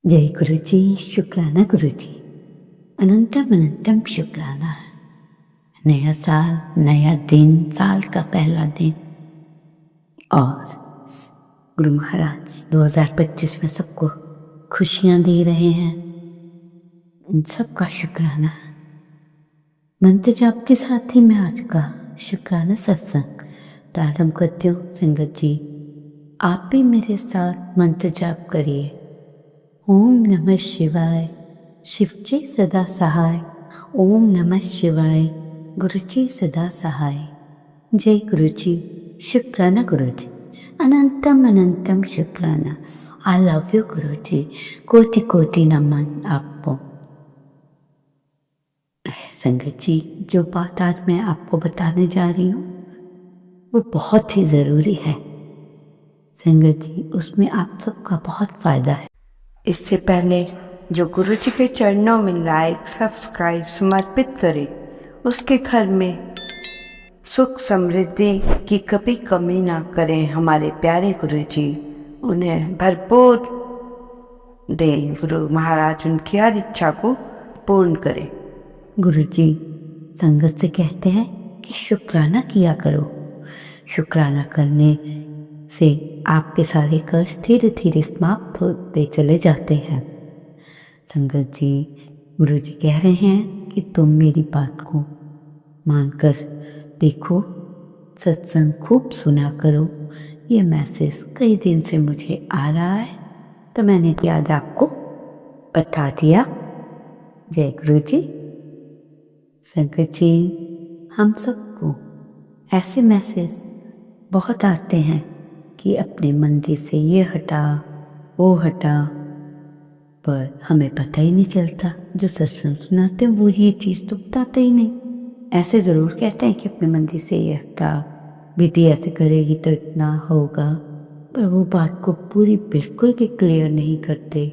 जय गुरु जी, शुक्राना गुरु जी, अनंतम अनंतम शुक्राना। नया साल, नया दिन, साल का पहला दिन और गुरु महाराज 2025 में सबको खुशियां दे रहे हैं। इन सबका शुक्राना। मंत्र जाप के साथ ही मैं आज का शुक्राना सत्संग प्रारंभ करती हूँ। संगत जी, आप भी मेरे साथ मंत्र जाप करिए। ओम नमः शिवाय, शिव जी सदा सहाय। ओम नमः शिवाय, गुरु जी सदा सहाय। जय गुरु जी, शुक्राना गुरु जी, अनंतम अनंतम शुक्राना। आई लव यू गुरु जी, कोटि कोटि नमन आपको। संगत जी, जो बात आज मैं आपको बताने जा रही हूँ वो बहुत ही ज़रूरी है। संगत जी, उसमें आप सबका बहुत फायदा है। इससे पहले जो गुरु जी के चरणों में लाइक सब्सक्राइब समर्पित करे, उसके घर में सुख समृद्धि की कभी कमी ना करें। हमारे प्यारे गुरु जी उन्हें भरपूर दें। गुरु महाराज उनकी हर इच्छा को पूर्ण करें। गुरु जी संगत से कहते हैं कि शुक्राना किया करो। शुक्राना करने से आपके सारे कष्ट धीरे धीरे समाप्त होते चले जाते हैं। संगत जी, गुरु जी कह रहे हैं कि तुम मेरी बात को मानकर देखो, सत्संग खूब सुना करो। ये मैसेज कई दिन से मुझे आ रहा है तो मैंने आज आपको बता दिया। जय गुरु जी। संगत जी, हम सबको ऐसे मैसेज बहुत आते हैं कि अपने मंदिर से ये हटा वो हटा, पर हमें पता ही नहीं चलता। जो सत्संग सुनाते हैं वो ये चीज़ तो बताते ही नहीं। ऐसे ज़रूर कहते हैं कि अपने मंदिर से ये हटा, बेटी ऐसे करेगी तो इतना होगा, पर वो बात को पूरी बिल्कुल भी क्लियर नहीं करते।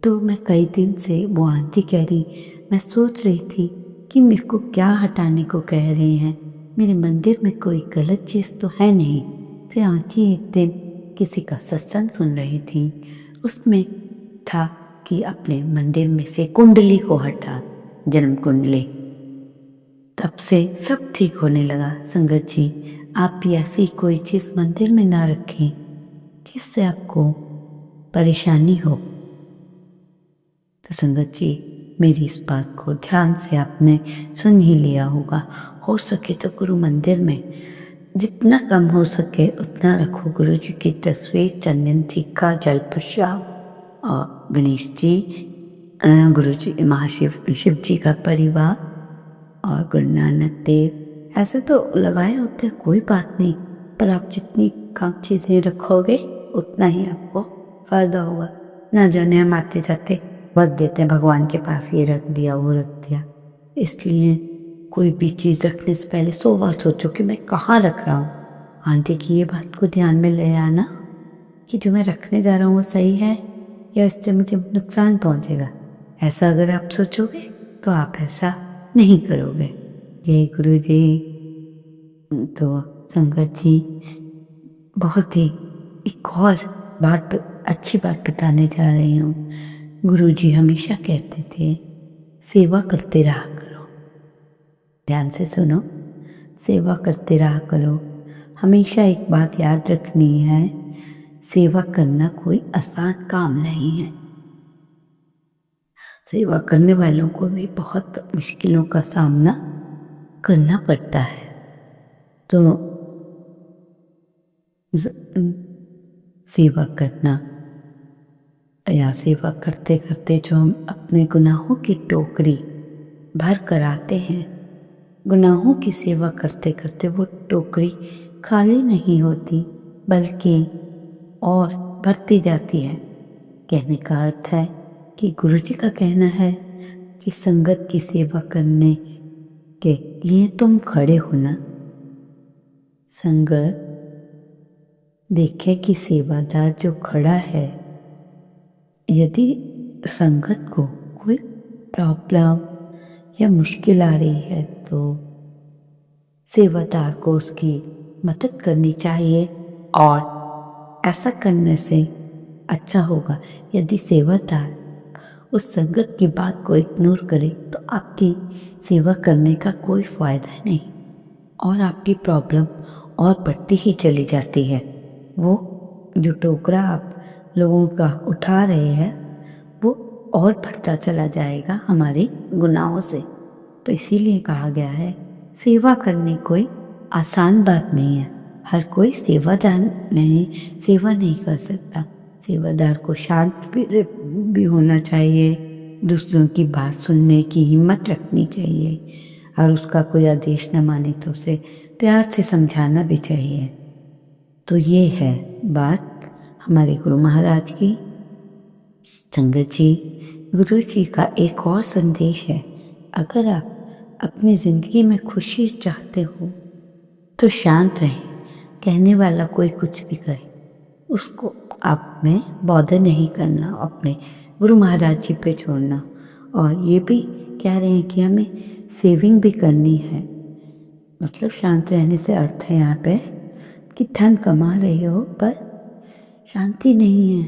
तो मैं कई दिन से वो आंटी कह रही, मैं सोच रही थी कि मेरे को क्या हटाने को कह रहे हैं, मेरे मंदिर में कोई गलत चीज़ तो है नहीं। फिर आंटी एक दिन किसी का सत्संग सुन रही थी, उसमें था कि अपने मंदिर में से कुंडली को हटा, जन्म कुंडली। तब से सब ठीक होने लगा। संगत जी, आप भी ऐसी कोई चीज़ मंदिर में ना रखें जिससे आपको परेशानी हो। तो संगत जी, मेरी इस बात को ध्यान से आपने सुन ही लिया होगा। हो सके तो गुरु मंदिर में जितना कम हो सके उतना रखो। गुरु जी की तस्वीर, चंदन टीका, जल प्रसाद और गणेश जी, गुरु जी, शिव जी का परिवार और गुरु नानक देव, ऐसे तो लगाए होते, कोई बात नहीं, पर आप जितनी कम चीज़ें रखोगे उतना ही आपको फायदा होगा। ना जाने हम आते जाते रख देते हैं भगवान के पास, ये रख दिया वो रख दिया। इसलिए कोई भी चीज़ रखने से पहले 100 बार सोचो कि मैं कहाँ रख रहा हूँ। आंटी की ये बात को ध्यान में ले आना कि जो मैं रखने जा रहा हूँ वो सही है या इससे मुझे नुकसान पहुँचेगा। ऐसा अगर आप सोचोगे तो आप ऐसा नहीं करोगे। ये गुरु जी। तो संगत जी, बहुत ही एक और बात, अच्छी बात बताने जा रही हूँ। गुरु जी हमेशा कहते थे सेवा करते रहा करो। ध्यान से सुनो, सेवा करते रहा करो। हमेशा एक बात याद रखनी है, सेवा करना कोई आसान काम नहीं है। सेवा करने वालों को भी बहुत मुश्किलों का सामना करना पड़ता है। तो सेवा करना या सेवा करते करते जो हम अपने गुनाहों की टोकरी भर कर आते हैं, गुनाहों की सेवा करते करते वो टोकरी खाली नहीं होती बल्कि और भरती जाती है। कहने का अर्थ है कि गुरु जी का कहना है कि संगत की सेवा करने के लिए तुम खड़े हो ना। संगत देखे कि सेवादार जो खड़ा है, यदि संगत को कोई प्रॉब्लम या मुश्किल आ रही है तो सेवादार को उसकी मदद करनी चाहिए। और ऐसा करने से अच्छा होगा यदि सेवादार उस संगत की बात को इग्नोर करे तो आपकी सेवा करने का कोई फायदा नहीं और आपकी प्रॉब्लम और बढ़ती ही चली जाती है। वो जो टोकरा आप लोगों का उठा रहे हैं वो और बढ़ता चला जाएगा हमारे गुनाहों से। तो इसीलिए कहा गया है सेवा करनी कोई आसान बात नहीं है। हर कोई सेवा नहीं कर सकता। सेवादार को शांत भी होना चाहिए, दूसरों की बात सुनने की हिम्मत रखनी चाहिए और उसका कोई आदेश न माने तो उसे प्यार से समझाना भी चाहिए। तो ये है बात हमारे गुरु महाराज की। संगत जी, गुरु जी का एक और संदेश है, अगर आप अपनी ज़िंदगी में खुशी चाहते हो तो शांत रहें। कहने वाला कोई कुछ भी कहे उसको आप में बॉदर नहीं करना, अपने गुरु महाराज जी पे छोड़ना। और ये भी कह रहे हैं कि हमें सेविंग भी करनी है। मतलब शांत रहने से अर्थ है यहाँ पे कि धन कमा रहे हो पर शांति नहीं है।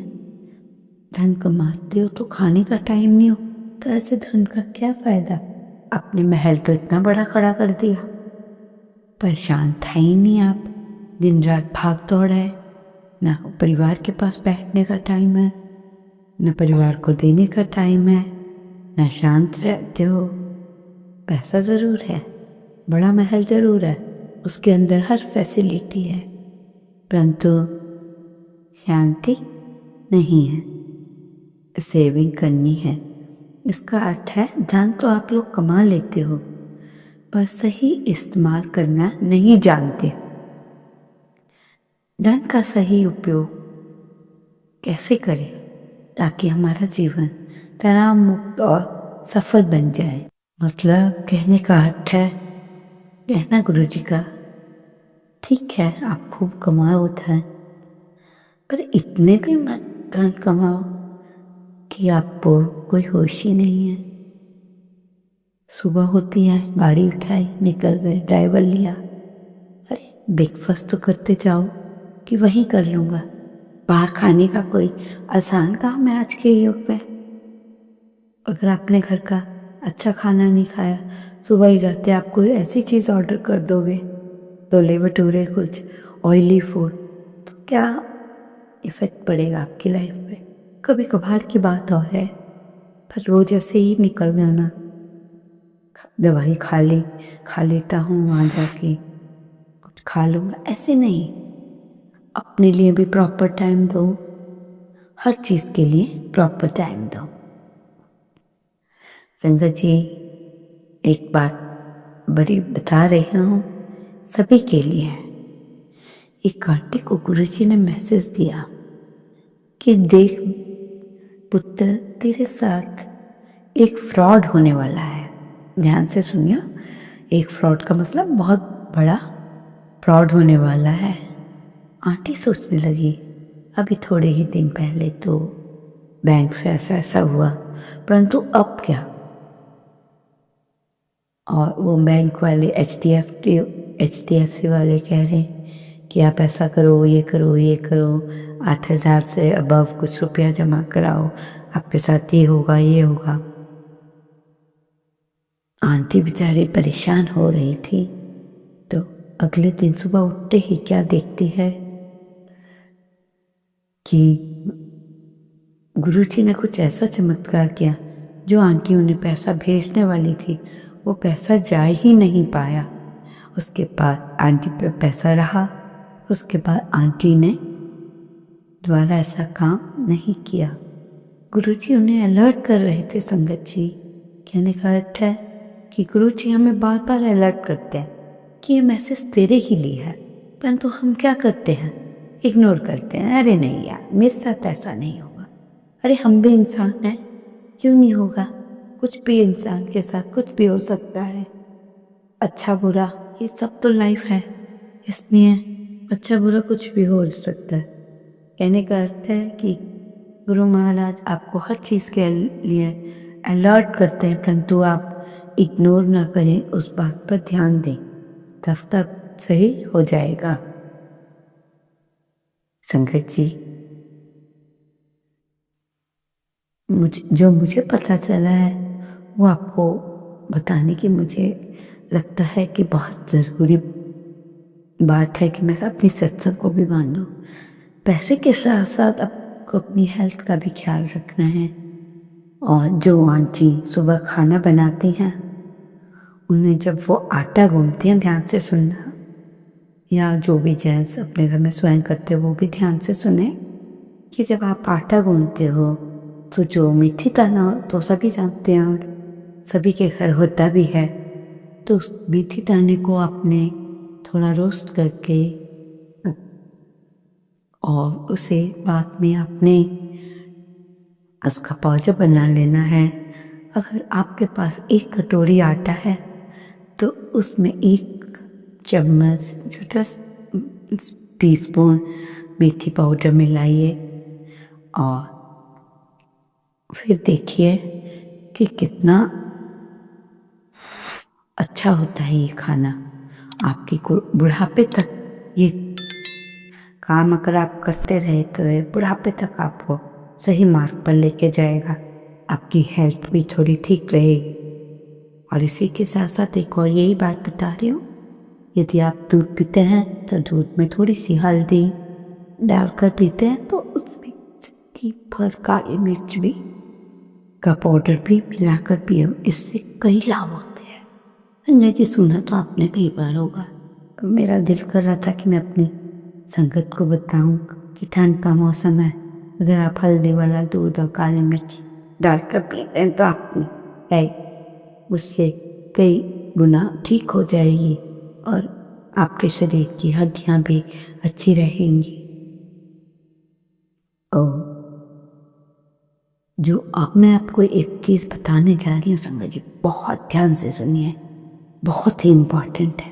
धन कमाते हो तो खाने का टाइम नहीं हो तो ऐसे धन का क्या फ़ायदा। अपने महल तो इतना बड़ा खड़ा कर दिया पर शांत है ही नहीं आप। दिन रात भाग दौड़ है, ना परिवार के पास बैठने का टाइम है, न परिवार को देने का टाइम है, ना शांत रहते हो। पैसा ज़रूर है, बड़ा महल ज़रूर है, उसके अंदर हर फैसिलिटी है, परंतु शांति नहीं है। सेविंग करनी है, इसका अर्थ है धन तो आप लोग कमा लेते हो पर सही इस्तेमाल करना नहीं जानते। धन का सही उपयोग कैसे करें ताकि हमारा जीवन तनाव मुक्त और सफल बन जाए। मतलब कहने का अर्थ है, कहना गुरु जी का, ठीक है आप खूब कमाओ धन पर इतने भी मत धन कमाओ कि आपको कोई होश ही नहीं है। सुबह होती है, गाड़ी उठाई, निकल गए, ड्राइवर लिया, अरे ब्रेकफास्ट तो करते जाओ कि वहीं कर लूँगा। बाहर खाने का कोई आसान काम है आज के युग में। अगर आपने घर का अच्छा खाना नहीं खाया, सुबह ही जाते आप कोई ऐसी चीज़ ऑर्डर कर दोगे, छोले भटूरे, कुछ ऑयली फूड, तो क्या इफ़ेक्ट पड़ेगा आपकी लाइफ पे। कभी कभार की बात और है पर रोज़ ऐसे ही निकल जाना, दवाई खा लेता हूँ, वहाँ जाके कुछ खा लूँगा, ऐसे नहीं। अपने लिए भी प्रॉपर टाइम दो, हर चीज़ के लिए प्रॉपर टाइम दो। संगत जी, एक बात बड़ी बता रही हूँ सभी के लिए। एक आंटी को गुरुजी ने मैसेज दिया कि देख पुत्र, तेरे साथ एक फ्रॉड होने वाला है। ध्यान से सुनियो, एक फ्रॉड का मतलब बहुत बड़ा फ्रॉड होने वाला है। आंटी सोचने लगी, अभी थोड़े ही दिन पहले तो बैंक से ऐसा हुआ, परंतु अब क्या। और वो बैंक वाले HDFC वाले कह रहे कि आप ऐसा करो, ये करो, 8,000 से अबव कुछ रुपया जमा कराओ, आपके साथ ये होगा, ये होगा। आंटी बेचारी परेशान हो रही थी। तो अगले दिन सुबह उठते ही क्या देखती है कि गुरुजी ने कुछ ऐसा चमत्कार किया, जो आंटी उन्हें पैसा भेजने वाली थी वो पैसा जा ही नहीं पाया। उसके बाद आंटी पे पैसा रहा, उसके बाद आंटी ने दोबारा ऐसा काम नहीं किया। गुरुजी उन्हें अलर्ट कर रहे थे। संगत जी, कहने का अर्थ है कि गुरुजी हमें बार बार अलर्ट करते हैं कि ये मैसेज तेरे ही लिए है, परंतु हम क्या करते हैं, इग्नोर करते हैं। अरे नहीं यार, मेरे साथ ऐसा नहीं होगा, अरे हम भी इंसान हैं, क्यों नहीं होगा, कुछ भी इंसान के साथ कुछ भी हो सकता है। अच्छा बुरा ये सब तो लाइफ है, इसलिए अच्छा बुरा कुछ भी हो सकता है। कहने का अर्थ है कि गुरु महाराज आपको हर चीज़ के लिए अलर्ट करते हैं, परंतु आप इग्नोर ना करें, उस बात पर ध्यान दें, तब सही हो जाएगा। संगत जी, मुझे पता चला है वो आपको बताने की मुझे लगता है कि बहुत ज़रूरी बात है कि मैं अपनी सत्संग को भी मान लूँ। पैसे के साथ साथ आपको अपनी हेल्थ का भी ख्याल रखना है। और जो आंटी सुबह खाना बनाती हैं, उन्हें जब वो आटा गूंथती हैं ध्यान से सुनना, या जो भी जेंट्स अपने घर में स्वयं करते हो वो भी ध्यान से सुने कि जब आप आटा गूंथते हो तो जो मेथी दाना तो सभी जानते हैं और सभी के घर होता भी है, तो उस मेथी दाने को आपने थोड़ा रोस्ट करके और उसे बाद में आपने उसका पाउडर बना लेना है। अगर आपके पास 1 कटोरी आटा है तो उसमें 1 चम्मच छोटा टीस्पून मेथी पाउडर मिलाइए और फिर देखिए कि कितना अच्छा होता है ये खाना। आपकी बुढ़ापे तक ये काम अगर आप करते रहे तो ये बुढ़ापे तक आपको सही मार्ग पर लेके जाएगा। आपकी हेल्थ भी थोड़ी ठीक रहेगी। और इसी के साथ साथ एक और यही बात बता रही हूँ, यदि आप दूध पीते हैं तो दूध में थोड़ी सी हल्दी डालकर पीते हैं तो उसमें की भर काली मिर्च भी का पाउडर भी मिलाकर पिए, इससे कई लाभ होते हैं। अंग्रेजी सुना तो आपने कई बार होगा। तो मेरा दिल कर रहा था कि मैं अपनी संगत को बताऊं कि ठंड का मौसम है, अगर आप हल्दी वाला दूध और काली मिर्च डालकर पीते हैं तो आपकी उससे कई गुना ठीक हो जाएगी और आपके शरीर की हड्डियां भी अच्छी रहेंगी। और जो अब मैं आपको एक चीज़ बताने जा रही हूँ संगत जी, बहुत ध्यान से सुनिए, बहुत ही इम्पोर्टेंट है।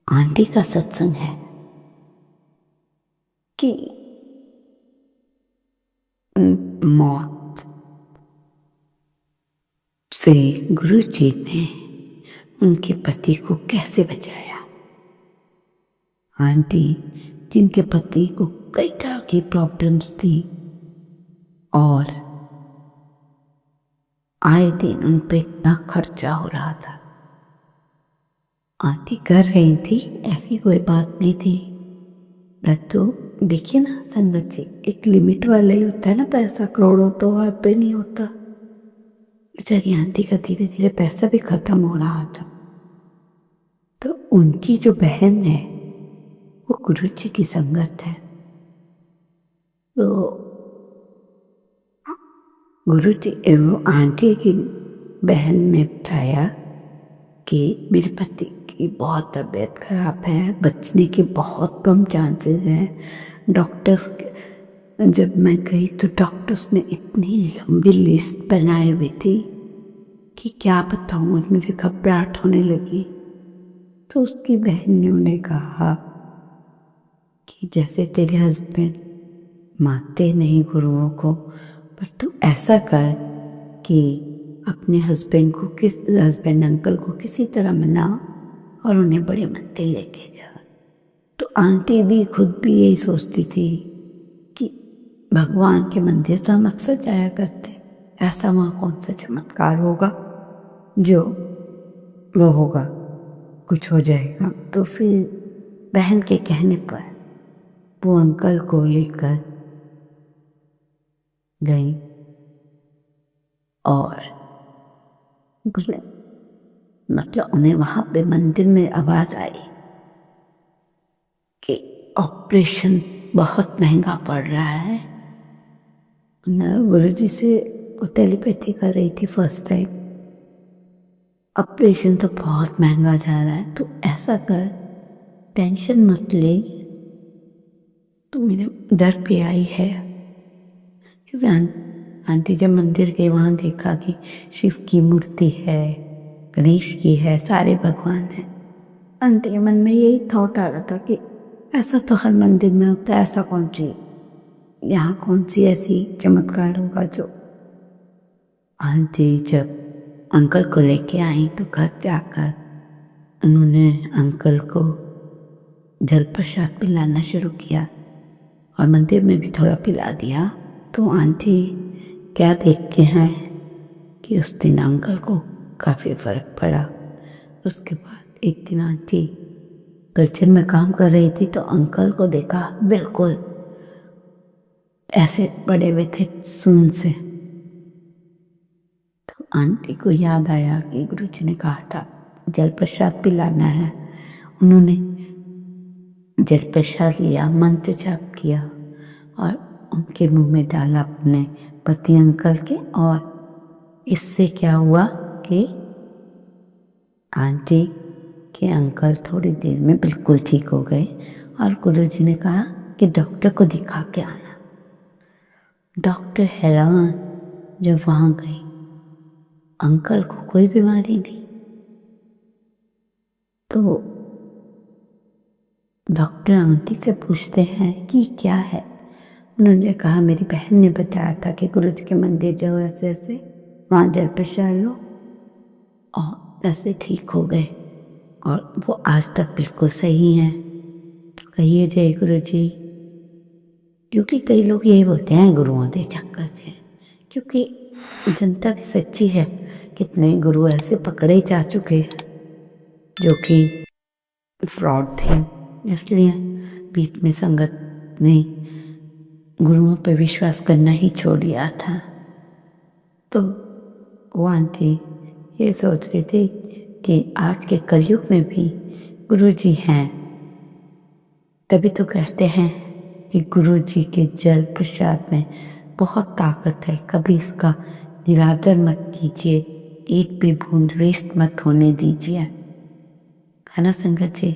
आंटी का सत्संग है कि मौत से गुरु जी ने उनके पति को कैसे बचाया। आंटी जिनके पति को कई तरह की प्रॉब्लम्स थी और आए दिन उन पे इतना खर्चा हो रहा था, आंटी कर रही थी, ऐसी कोई बात नहीं थी। परंतु देखिए ना संगत जी, एक लिमिट वाला ही होता है ना पैसा, करोड़ों तो हर पे नहीं होता। बेचारी आंटी का धीरे धीरे पैसा भी खत्म हो रहा था। तो उनकी जो बहन है वो गुरु जी की संगत है। तो गुरु जी वो आंटी की बहन ने बताया कि मेरे पति की बहुत तबीयत खराब है, बचने के बहुत कम चांसेस हैं। डॉक्टर्स जब मैं गई तो डॉक्टर्स ने इतनी लंबी लिस्ट बनाई हुई थी कि क्या बताऊँ, मुझे घबराहट होने लगी। तो उसकी बहन ने उन्हें कहा कि जैसे तेरे हस्बैंड मानते नहीं गुरुओं को, पर तू ऐसा कर कि अपने हस्बैंड अंकल को किसी तरह मना और उन्हें बड़े मंदिर लेके जा। तो आंटी भी खुद भी यही सोचती थी कि भगवान के मंदिर तो हम अक्सर जाया करते, ऐसा वहाँ कौन सा चमत्कार होगा जो वो होगा, कुछ हो जाएगा। तो फिर बहन के कहने पर वो अंकल को लेकर गई और मतलब उन्हें वहां पे मंदिर में आवाज आई कि ऑपरेशन बहुत महंगा पड़ रहा है। गुरु जी से टेलीपैथी कर रही थी फर्स्ट टाइम, ऑपरेशन तो बहुत महंगा जा रहा है, तो ऐसा कर टेंशन मत ले, तो मेरे दर पे आई है। क्योंकि आंटी जब मंदिर गई वहाँ देखा कि शिव की मूर्ति है, गणेश की है, सारे भगवान हैं। आंटी के मन में यही थॉट आ रहा था कि ऐसा तो हर मंदिर में होता है, ऐसा कौन सी यहाँ कौन सी ऐसी चमत्कार होगा जो। आंटी जब अंकल को लेके आई तो घर जाकर उन्होंने अंकल को जल प्रसाद पिलाना शुरू किया और मंदिर में भी थोड़ा पिला दिया। तो आंटी क्या देखते हैं कि उस दिन अंकल को काफ़ी फ़र्क पड़ा। उसके बाद एक दिन आंटी किचन में काम कर रही थी तो अंकल को देखा, बिल्कुल ऐसे पड़े हुए थे सुन से। तो आंटी को याद आया कि गुरुजी ने कहा था जल प्रसाद पिलाना है। उन्होंने जल प्रसाद लिया, मंत्र जाप किया और उनके मुंह में डाला अपने पति अंकल के। और इससे क्या हुआ कि आंटी के अंकल थोड़ी देर में बिल्कुल ठीक हो गए और गुरुजी ने कहा कि डॉक्टर को दिखा के आना। डॉक्टर हैरान जब वहाँ गई, अंकल को कोई बीमारी नहीं। तो डॉक्टर आंटी से पूछते हैं कि क्या है। उन्होंने कहा मेरी बहन ने बताया था कि गुरुजी के मंदिर जाओ, ऐसे ऐसे वहाँ जल प्रसाद लो, और ऐसे ठीक हो गए और वो आज तक बिल्कुल सही हैं। कहिए जय गुरुजी। क्योंकि कई लोग यही बोलते हैं गुरुओं दे चक्कर से, क्योंकि जनता भी सच्ची है। कितने गुरु ऐसे पकड़े जा चुके हैं जो कि फ्रॉड थे, इसलिए बीच में संगत ने गुरुओं पर विश्वास करना ही छोड़ दिया था। तो वो आंटी ये सोच रही थी कि आज के कलयुग में भी गुरुजी हैं। तभी तो कहते हैं कि गुरुजी के जल प्रसाद में बहुत ताकत है, कभी इसका निरादर मत कीजिए, एक भी बूंद वेस्ट मत होने दीजिए, है ना संगत जी।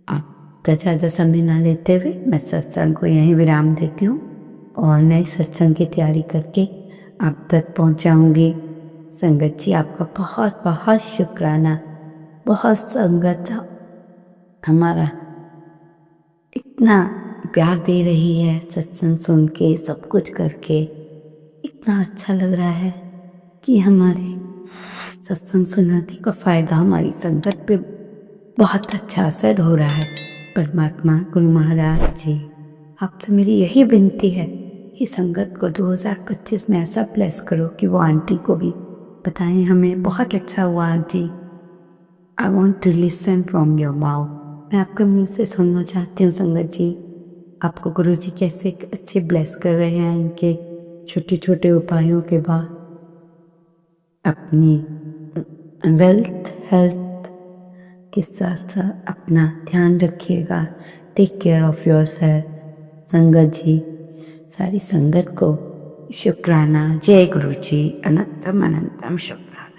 आपका ज़्यादा समय ना लेते हुए मैं सत्संग को यहीं विराम देती हूँ और नए सत्संग की तैयारी करके आप तक पहुँचाऊँगी। संगत जी आपका बहुत बहुत शुक्राना। बहुत संगत हमारा इतना प्यार दे रही है, सत्संग सुन के सब कुछ करके इतना अच्छा लग रहा है कि हमारे सत्संग सुनाने का फ़ायदा हमारी संगत पे बहुत अच्छा असर हो रहा है। परमात्मा गुरु महाराज जी आपसे मेरी यही विनती है कि संगत को 2025 में ऐसा ब्लेस करो कि वो आंटी को भी बताएं हमें बहुत अच्छा हुआ auntie. I want to listen from your mouth. मैं आपके मुंह से सुनना चाहती हूँ संगत जी, आपको गुरु जी कैसे अच्छे ब्लेस कर रहे हैं इनके छोटे छोटे उपायों के बाद। अपनी वेल्थ हेल्थ के साथ साथ अपना ध्यान रखिएगा। Take care of yourself. Sangat ji सारी संगत को शुक्राना। जय गुरु जी। अनंतम अनंतम शुक्राना।